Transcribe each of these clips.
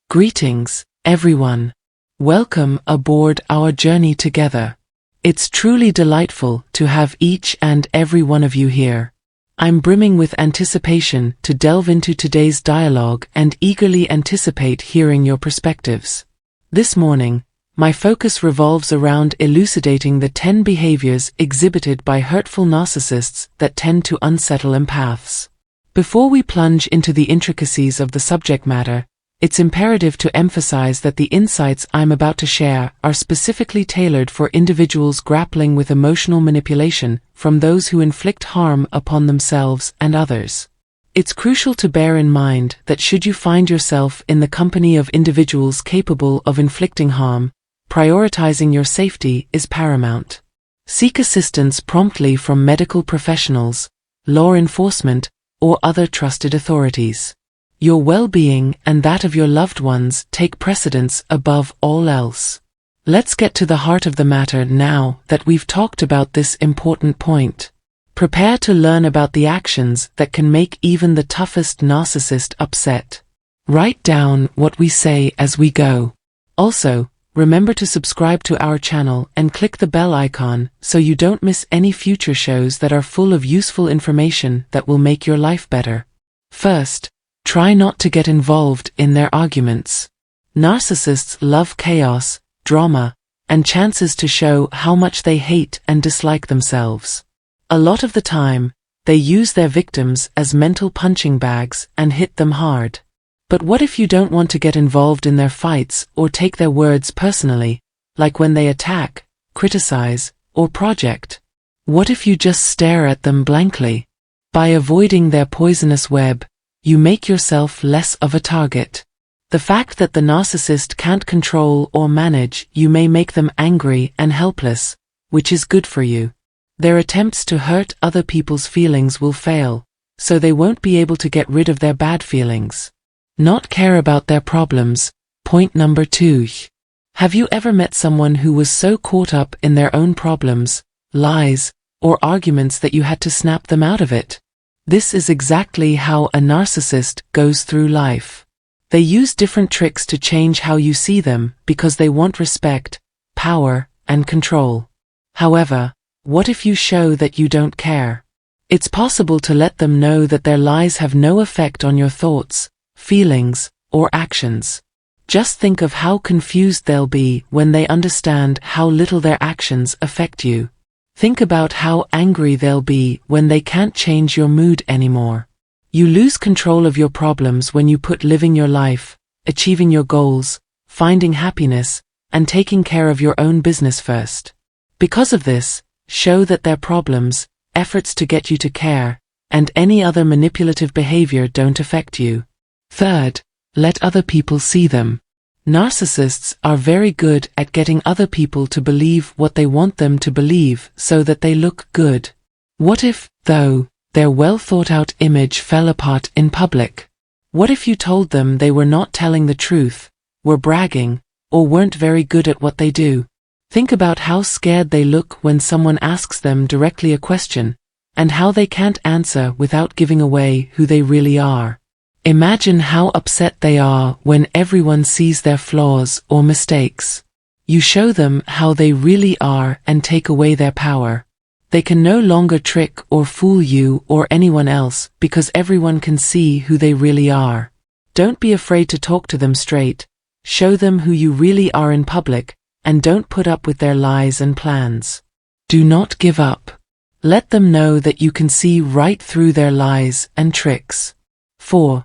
Greetings, everyone. Welcome aboard our journey together. It's truly delightful to have each and every one of you here. I'm brimming with anticipation to delve into today's dialogue and eagerly anticipate hearing your perspectives. This morning, my focus revolves around elucidating the 10 behaviors exhibited by hurtful narcissists that tend to unsettle empaths. Before we plunge into the intricacies of the subject matter, it's imperative to emphasize that the insights I'm about to share are specifically tailored for individuals grappling with emotional manipulation from those who inflict harm upon themselves and others. It's crucial to bear in mind that should you find yourself in the company of individuals capable of inflicting harm, prioritizing your safety is paramount. Seek assistance promptly from medical professionals, law enforcement, or other trusted authorities. Your well-being and that of your loved ones take precedence above all else. Let's get to the heart of the matter now that we've talked about this important point. Prepare to learn about the actions that can make even the toughest narcissist upset. Write down what we say as we go. Also, remember to subscribe to our channel and click the bell icon so you don't miss any future shows that are full of useful information that will make your life better. First, try not to get involved in their arguments. Narcissists love chaos, drama, and chances to show how much they hate and dislike themselves. A lot of the time, they use their victims as mental punching bags and hit them hard. But what if you don't want to get involved in their fights or take their words personally, like when they attack, criticize, or project? What if you just stare at them blankly? By avoiding their poisonous web, you make yourself less of a target. The fact that the narcissist can't control or manage you may make them angry and helpless, which is good for you. Their attempts to hurt other people's feelings will fail, so they won't be able to get rid of their bad feelings. Not care about their problems. Point number 2. Have you ever met someone who was so caught up in their own problems, lies, or arguments that you had to snap them out of it? This is exactly how a narcissist goes through life. They use different tricks to change how you see them because they want respect, power, and control. However, what if you show that you don't care? It's possible to let them know that their lies have no effect on your thoughts, feelings, or actions. Just think of how confused they'll be when they understand how little their actions affect you. Think about how angry they'll be when they can't change your mood anymore. You lose control of your problems when you put living your life, achieving your goals, finding happiness, and taking care of your own business first. Because of this, show that their problems, efforts to get you to care, and any other manipulative behavior don't affect you. Third, let other people see them. Narcissists are very good at getting other people to believe what they want them to believe so that they look good. What if, though, their well-thought-out image fell apart in public? What if you told them they were not telling the truth, were bragging, or weren't very good at what they do? Think about how scared they look when someone asks them directly a question, and how they can't answer without giving away who they really are. Imagine how upset they are when everyone sees their flaws or mistakes. You show them how they really are and take away their power. They can no longer trick or fool you or anyone else because everyone can see who they really are. Don't be afraid to talk to them straight. Show them who you really are in public, and don't put up with their lies and plans. Do not give up. Let them know that you can see right through their lies and tricks. 4.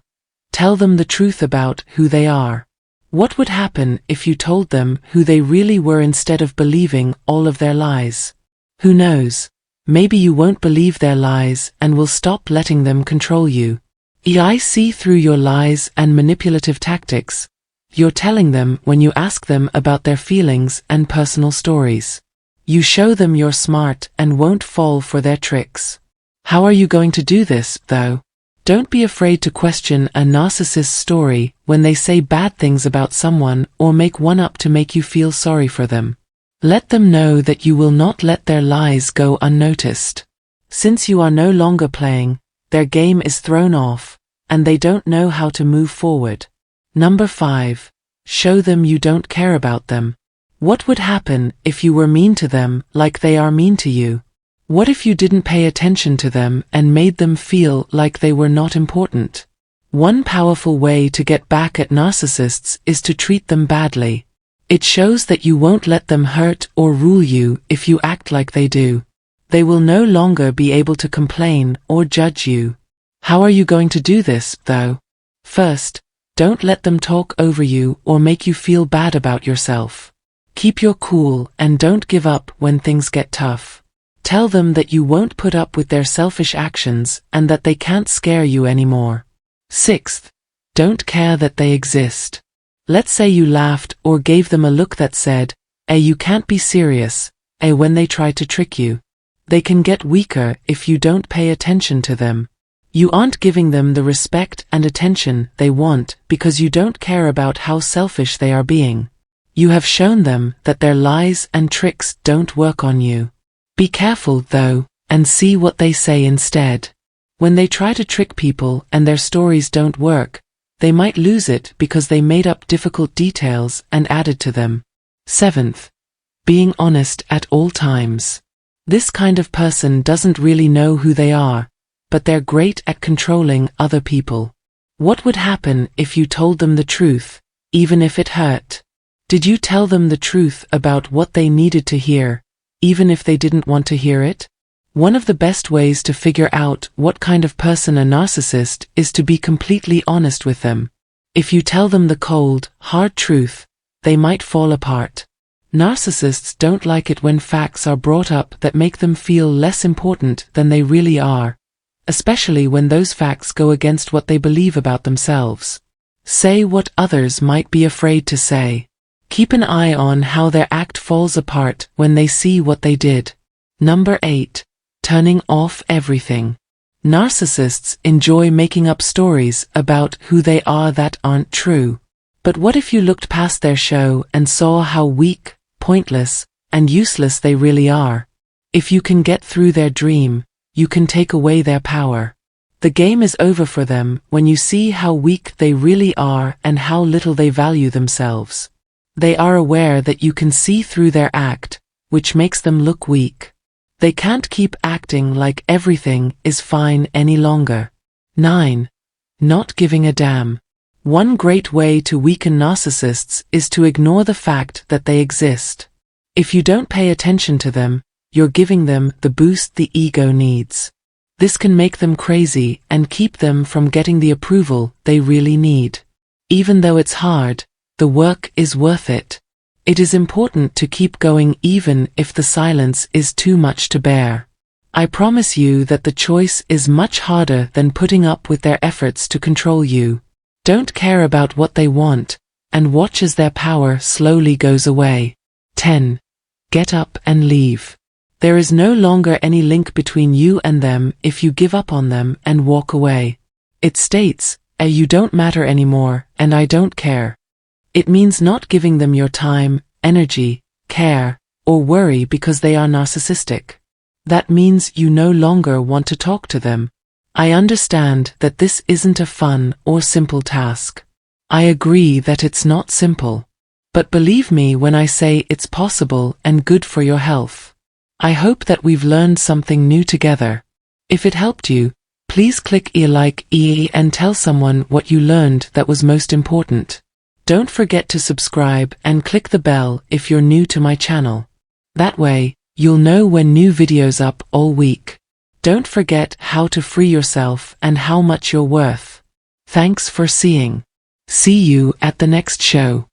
Tell them the truth about who they are. What would happen if you told them who they really were instead of believing all of their lies? Who knows? Maybe you won't believe their lies and will stop letting them control you. I see through your lies and manipulative tactics. You're telling them when you ask them about their feelings and personal stories. You show them you're smart and won't fall for their tricks. How are you going to do this, though? Don't be afraid to question a narcissist's story when they say bad things about someone or make one up to make you feel sorry for them. Let them know that you will not let their lies go unnoticed. Since you are no longer playing, their game is thrown off, and they don't know how to move forward. Number 5. Show them you don't care about them. What would happen if you were mean to them like they are mean to you? What if you didn't pay attention to them and made them feel like they were not important? One powerful way to get back at narcissists is to treat them badly. It shows that you won't let them hurt or rule you if you act like they do. They will no longer be able to complain or judge you. How are you going to do this, though? First, don't let them talk over you or make you feel bad about yourself. Keep your cool and don't give up when things get tough. Tell them that you won't put up with their selfish actions and that they can't scare you anymore. Sixth, don't care that they exist. Let's say you laughed or gave them a look that said, you can't be serious, when they try to trick you. They can get weaker if you don't pay attention to them. You aren't giving them the respect and attention they want because you don't care about how selfish they are being. You have shown them that their lies and tricks don't work on you. Be careful, though, and see what they say instead. When they try to trick people and their stories don't work, they might lose it because they made up difficult details and added to them. Seventh, being honest at all times. This kind of person doesn't really know who they are, but they're great at controlling other people. What would happen if you told them the truth, even if it hurt? Did you tell them the truth about what they needed to hear, even if they didn't want to hear it? One of the best ways to figure out what kind of person a narcissist is to be completely honest with them. If you tell them the cold, hard truth, they might fall apart. Narcissists don't like it when facts are brought up that make them feel less important than they really are, especially when those facts go against what they believe about themselves. Say what others might be afraid to say. Keep an eye on how their act falls apart when they see what they did. Number 8. Turning off everything. Narcissists enjoy making up stories about who they are that aren't true. But what if you looked past their show and saw how weak, pointless, and useless they really are? If you can get through their dream, you can take away their power. The game is over for them when you see how weak they really are and how little they value themselves. They are aware that you can see through their act, which makes them look weak. They can't keep acting like everything is fine any longer. 9. Not giving a damn. One great way to weaken narcissists is to ignore the fact that they exist. If you don't pay attention to them, you're giving them the boost the ego needs. This can make them crazy and keep them from getting the approval they really need. Even though it's hard, the work is worth it. It is important to keep going even if the silence is too much to bear. I promise you that the choice is much harder than putting up with their efforts to control you. Don't care about what they want, and watch as their power slowly goes away. 10. Get up and leave. There is no longer any link between you and them if you give up on them and walk away. It states, you don't matter anymore, and I don't care. It means not giving them your time, energy, care, or worry because they are narcissistic. That means you no longer want to talk to them. I understand that this isn't a fun or simple task. I agree that it's not simple. But believe me when I say it's possible and good for your health. I hope that we've learned something new together. If it helped you, please click like and tell someone what you learned that was most important. Don't forget to subscribe and click the bell if you're new to my channel. That way, you'll know when new videos up all week. Don't forget how to free yourself and how much you're worth. Thanks for seeing. See you at the next show.